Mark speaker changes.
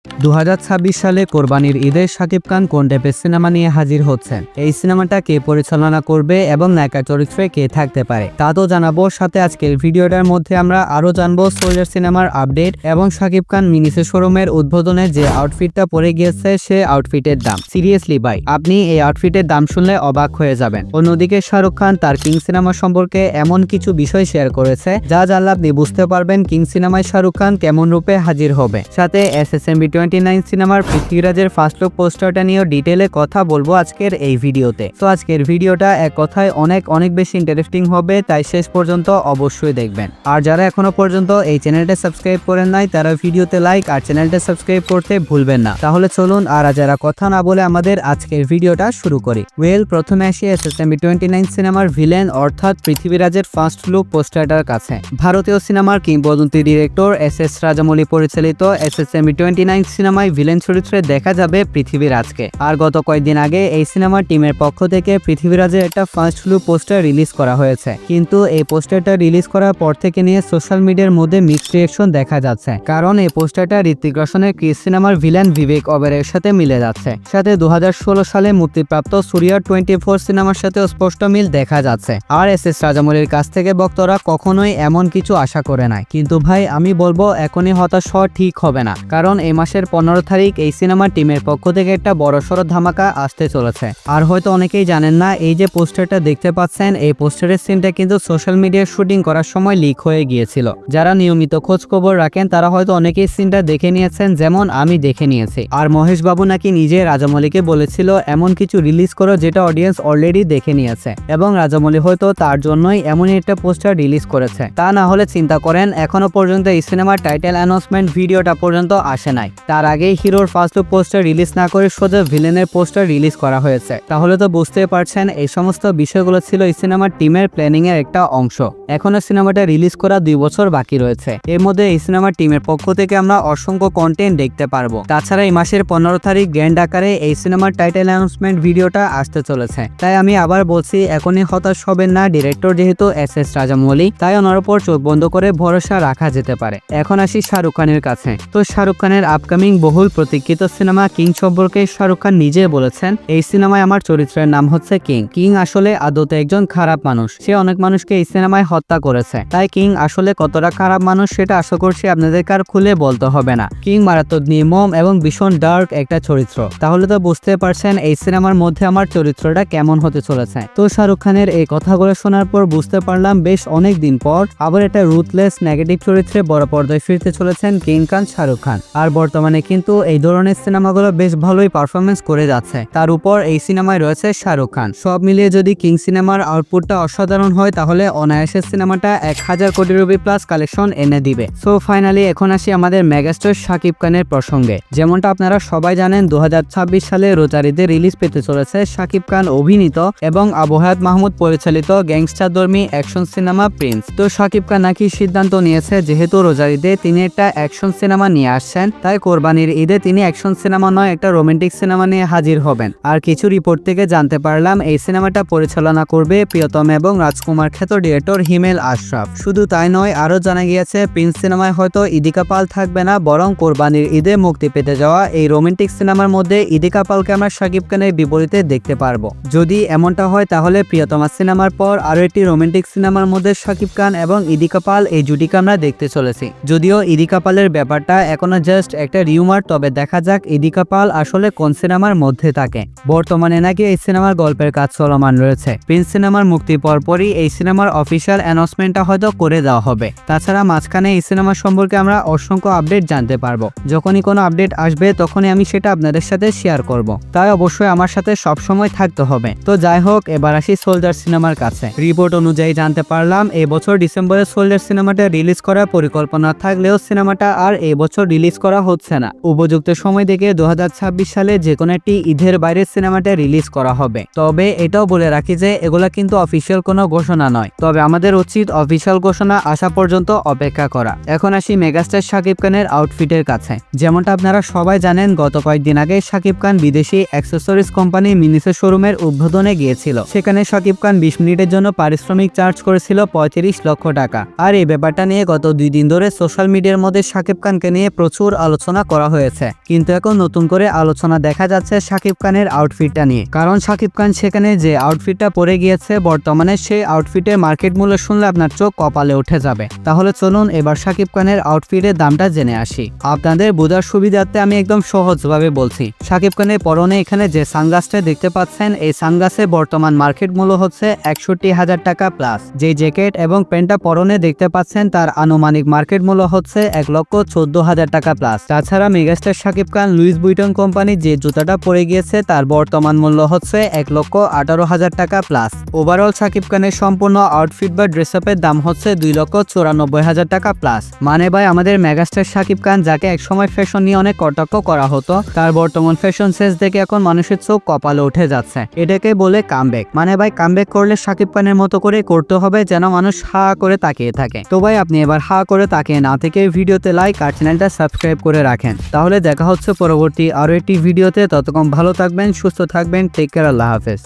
Speaker 1: 2026 সালে কোরবানির ঈদে শাকিব খান কোন টাইপের সিনেমা নিয়ে হাজির হচ্ছেন, এই সিনেমাটা কে পরিচালনা করবে এবং নায়িকা চরিত্রে কে থাকতে পারে তা তো জানাবো। সাথে আজকের ভিডিওটার মধ্যে আমরা আরো জানবো সোলজার সিনেমার আপডেট এবং শাকিব খান মিনিসে শোরুমের উদ্বোধনে যে আউটফিটটা পরে গিয়েছে সে আউটফিটের দাম। সিরিয়াসলি ভাই, আপনি এই আউটফিটের দাম শুনলে অবাক হয়ে যাবেন। অন্যদিকে শাহরুখ খান তার কিং সিনেমা সম্পর্কে এমন কিছু বিষয় শেয়ার করেছে যা জানলে আপনি বুঝতে পারবেন কিং সিনেমায় শাহরুখ খান কেমন রূপে হাজির হবে। সাথে SSMB 29 সিনেমার পৃথ্বীরাজের ফার্স্ট লুক পোস্টারটা নিয়ে ডিটেইলে কথা বলবো আজকের এই ভিডিওতে। তো আজকের ভিডিওটা এক কথায় অনেক বেশি ইন্টারেস্টিং হবে, তাই শেষ পর্যন্ত অবশ্যই দেখবেন। আর যারা এখনো পর্যন্ত এই চ্যানেলটা সাবস্ক্রাইব করেন নাই তারা ভিডিওতে লাইক আর চ্যানেলটা সাবস্ক্রাইব করতে ভুলবেন না। তাহলে চলুন আর যারা কথা না বলে আমাদের আজকের ভিডিওটা শুরু করি। প্রথমে আসি SSMB 29 সিনেমার ভিলেন অর্থাৎ পৃথ্বীরাজের ফার্স্ট লুক পোস্টারটার কাছে। ভারতীয় সিনেমার কিংবদন্তি ডিরেক্টর SS রাজামৌলি পরিচালিত SSMB 29 সিনেমায় ভিলেন চরিত্রে দেখা যাবে পৃথ্বীরাজকে। আর গত কয়েকদিন আগে এই সিনেমার টিমের পক্ষ থেকে পৃথ্বীরাজের একটা ফার্স্ট লুক পোস্টার রিলিজ করা হয়েছে, কিন্তু এই পোস্টারটা রিলিজ করার পর থেকে নিয়ে সোশ্যাল মিডিয়ার মধ্যে মিক্সড রিঅ্যাকশন দেখা যাচ্ছে, কারণ এই পোস্টারটা ঋত্বিক রোশনের ক্রিস সিনেমার ভিলেন বিবেক ওবেরয়ের সাথে মিলে যাচ্ছে। সাথে 2016 সালে মুক্তিপ্রাপ্ত সূর্য 24 সিনেমার সাথে স্পষ্ট মিল দেখা যাচ্ছে। আর SS রাজামৌলির কাছ থেকে ভক্তরা কখনোই এমন কিছু আশা করে নাই, কিন্তু ভাই আমি বলবো এখনই হতাশ হওয়া ঠিক হবে না, কারণ এই মাসের 15 তারিখ এই সিনেমার টিমের পক্ষ থেকে একটা বড়সড় ধামাকা আসতে চলেছে। আর হয়তো অনেকেই জানেন না, এই যে পোস্টারটা দেখতে পাচ্ছেন এই পোস্টারের সিনটা কিন্তু সোশ্যাল মিডিয়ায় শুটিং করার সময় লিক হয়ে গিয়েছিল। যারা নিয়মিত খোঁজ খবর রাখেন তারা হয়তো অনেকেই সিনটা দেখে নিয়েছেন, যেমন আমি দেখে নিয়েছি। আর মহেশ বাবু নাকি নিজে রাজামৌলিকে বলেছিল এমন কিছু রিলিজ করো যেটা অডিয়েন্স অলরেডি দেখে নিয়েছে, এবং রাজামৌলি হয়তো তার জন্যই এমনই একটা পোস্টার রিলিজ করেছে। তা না হলে চিন্তা করেন এখনো পর্যন্ত এই সিনেমার টাইটেল অ্যানাউন্সমেন্ট ভিডিওটা পর্যন্ত আসে নাই, তার আগেই হিরোর ফার্স্ট লুক পোস্টার রিলিজ না করে সোজা ভিলেনের পোস্টার রিলিজ করা হয়েছে। তাহলে তো বুঝতে পারছেন এই সমস্ত বিষয়গুলো ছিল এই সিনেমার টিমের প্ল্যানিং এর একটা অংশ। এখনো সিনেমাটা রিলিজ করা 2 বছর বাকি রয়েছে। এর মধ্যে এই সিনেমার টিমের পক্ষ থেকে আমরা অসংখ্য কন্টেন্ট দেখতে পারবো। তাছাড়া এই মাসের 15 তারিখ গ্র্যান্ড আকারে এই সিনেমার টাইটেল অ্যানাউন্সমেন্ট ভিডিওটা আসতে চলেছে। তাই আমি আবার বলছি এখনই হতাশ হবেন না, ডিরেক্টর যেহেতু SS রাজামৌলি, তাই ওনার উপর চোখ বন্ধ করে ভরসা রাখা যেতে পারে। এখন আসি শাহরুখ খানের কাছে। তো শাহরুখ খানের আপকামিং বহুল প্রতীক্ষিত সিনেমা কিং সম্পর্কে শাহরুখ খান নিজে বলেছেন, এই সিনেমায় আমার চরিত্রের নাম হচ্ছে কিং। কিং আসলে আদতে একজন খারাপ মানুষ, সে অনেক মানুষকে এই সিনেমায় হত্যা করেছে। তাই কিং আসলে কতটা খারাপ মানুষ সেটা আশা করছি আপনাদেরকে আর খুলে বলতে হবে না। কিং মারাত্মক নির্মম এবং ভীষণ ডার্ক একটা চরিত্র। তাহলে তো বুঝতে পারছেন এই সিনেমার মধ্যে আমার চরিত্রটা কেমন হতে চলেছে। তো শাহরুখ খানের এই কথাগুলো শোনার পর বুঝতে পারলাম বেশ অনেক দিন পর আবার একটা রুথলেস নেগেটিভ চরিত্রে বড় পর্দায় ফিরতে চলেছেন কিং খান শাহরুখ খান। আর বর্তমানে কিন্তু এই ধরনের সিনেমাগুলো বেশ ভালোই পারফরমেন্স করে যাচ্ছে। তার উপর এই সিনেমায় রয়েছে শাহরুখ খান। সব মিলিয়ে যদি কিং সিনেমার আউটপুটটা অসাধারণ হয় তাহলে অনায়াসে সিনেমাটা 1000 কোটি রুপি প্লাস কালেকশন এনে দিবে। সো ফাইনালি এখন আসি আমাদের মেগাস্টার শাকিব খানের প্রসঙ্গে। যেমনটা আপনারা সবাই জানেন 2026 সালে রোজার ঈদে রিলিজ পেতে চলেছে শাকিব খান অভিনীত এবং আবু হায়াত মাহমুদ পরিচালিত গ্যাংস্টার ধর্মী অ্যাকশন সিনেমা প্রিন্স। তো শাকিব খান নাকি সিদ্ধান্ত নিয়েছে যেহেতু রোজার ঈদে তিনি একটা অ্যাকশন সিনেমা নিয়ে আসছেন, তাই কোরবানির ঈদে তিনি অ্যাকশন সিনেমা নয় একটা রোমান্টিক সিনেমা নিয়ে হাজির হবেন। আর কিছু রিপোর্ট থেকে জানতে পারলাম এই সিনেমাটা পরিচালনা করবে প্রিয়তম এবং রাজকুমার খ্যাত ডিরেক্টর হিমেল আশরাফ। শুধু তাই নয়, আরো জানা গিয়েছে প্রিন্স সিনেমায় হয়তো ইদিকা পাল থাকবে না, বরং কোরবানির ঈদে মুক্তি পেতে যাওয়া এই রোমান্টিক সিনেমার মধ্যে ইদিকা পালকে আমরা শাকিব খানের বিপরীতে দেখতে পারবো। যদি এমনটা হয় তাহলে প্রিয়তমা সিনেমার পর আরো একটি রোমান্টিক সিনেমার মধ্যে শাকিব খান এবং ইদিকা পাল এই জুটিকে আমরা দেখতে চলেছি। যদিও ইদিকা পালের ব্যাপারটা এখনো জাস্ট একটা রিউমার, তবে দেখা যাক ইদিকা পাল আসলে কোন সিনেমার মধ্যে থাকে। বর্তমানে নাকি এই সিনেমার গল্পের কাজ চলমান রয়েছে। প্রিন্স সিনেমার মুক্তি পরপরই এই সিনেমার অফিসিয়াল অ্যানাউন্সমেন্টটা হয়তো করে দেওয়া হবে। তাছাড়া মাঝখানে এই সিনেমা সম্পর্কে আমরা অসংখ্য আপডেট জানতে পারবো। যখনই কোনো আপডেট আসবে তখনই আমি সেটা আপনাদের সাথে শেয়ার করব, তাই অবশ্যই আমার সাথে সবসময় থাকতে হবে। তো যাই হোক, এবার আসি সোলজার সিনেমার কাছে। রিপোর্ট অনুযায়ী জানতে পারলাম এই বছর ডিসেম্বরে সোলজার সিনেমাটা রিলিজ করার পরিকল্পনা থাকলেও সিনেমাটা আর এই বছর রিলিজ করা হচ্ছে না। উপযুক্ত সময় দেখে 2026 সালে যে কোনো একটি ঈদের বাইরে সিনেমাটা রিলিজ করা হবে। তবে এটাও বলে রাখি যে এগুলা কিন্তু অফিসিয়াল কোনো ঘোষণা নয়, তবে আমাদের উচিত অফিসিয়াল ঘোষণা আসা পর্যন্ত অপেক্ষা করা। এখন আসি মেগাস্টার শাকিব খানের আউটফিটের কাছে। যেমনটা আপনারা সবাই জানেন গত কয়েকদিন আগে শাকিব খান বিদেশি অ্যাক্সেসরিজ কোম্পানি মিনিসের শোরুমের উদ্বোধনে গিয়েছিল। সেখানে শাকিব খান 20 মিনিটের জন্য পারিশ্রমিক চার্জ করেছিল 35 লক্ষ টাকা। আর এই ব্যাপারটা নিয়ে গত 2 দিন ধরে সোশ্যাল মিডিয়ার মধ্যে শাকিব খানকে নিয়ে প্রচুর আলোচনা আলোচনা করা হয়েছে, কিন্তু এখন নতুন করে আলোচনা দেখা যাচ্ছে শাকিব খানের আউটফিটটা নিয়ে। কারণ শাকিব খান সেখানে যে আউটফিটটা পরে গিয়েছে, বর্তমানে সেই আউটফিটের মার্কেট মূল্য শুনলে আপনার চোখ কপালে উঠে যাবে। তাহলে চলুন এবার শাকিব খানের আউটফিটের দামটা জেনে আসি। আপনাদের বোঝার সুবিধার্থে আমি একদম সহজভাবে বলছি। শাকিব খানের পরনে এখানে যে সানগ্লাসটা দেখতে পাচ্ছেন, এই সানগ্লাসের বর্তমান মার্কেট মূল্য হচ্ছে 61,000 টাকা প্লাস। যে জ্যাকেট এবং প্যান্টটা পরনে দেখতে পাচ্ছেন, তার আনুমানিক মার্কেট মূল্য হচ্ছে 1,14,000 টাকা প্লাস। তাছাড়া মেগাস্টার শাকিব খান লুইস বুইটন কোম্পানির যে জুতাটা পরে গিয়েছে, তার বর্তমান মূল্য হচ্ছে 1,18,000 টাকা প্লাস। ওভারঅল শাকিব খানের সম্পূর্ণ আউটফিট বা ড্রেস আপের দাম হচ্ছে 2,94,000 টাকা প্লাস। মানে ভাই, আমাদের মেগাস্টার শাকিব খান, যাকে একসময় ফ্যাশন নিয়ে অনেক কটাক্ষ করা হতো, তার বর্তমান ফ্যাশন সেন্স দেখে এখন মানুষের চোখ কপালে উঠে যাচ্ছে। এটাকে বলে কামব্যাক। মানে ভাই, কামব্যাক করলে শাকিব খানের মতো করে করতে হবে, যেন মানুষ হা করে তাকিয়ে থাকে। তো ভাই, আপনি এবার হা করে তাকিয়ে না থেকে ভিডিওতে লাইক আর চ্যানেলটা সাবস্ক্রাইব করে রাখেন। তাহলে দেখা হচ্ছে পরবর্তী আরো একটি ভিডিওতে। ততক্ষণ ভালো থাকবেন, সুস্থ থাকবেন। টেক কেয়ার, আল্লাহ হাফেজ।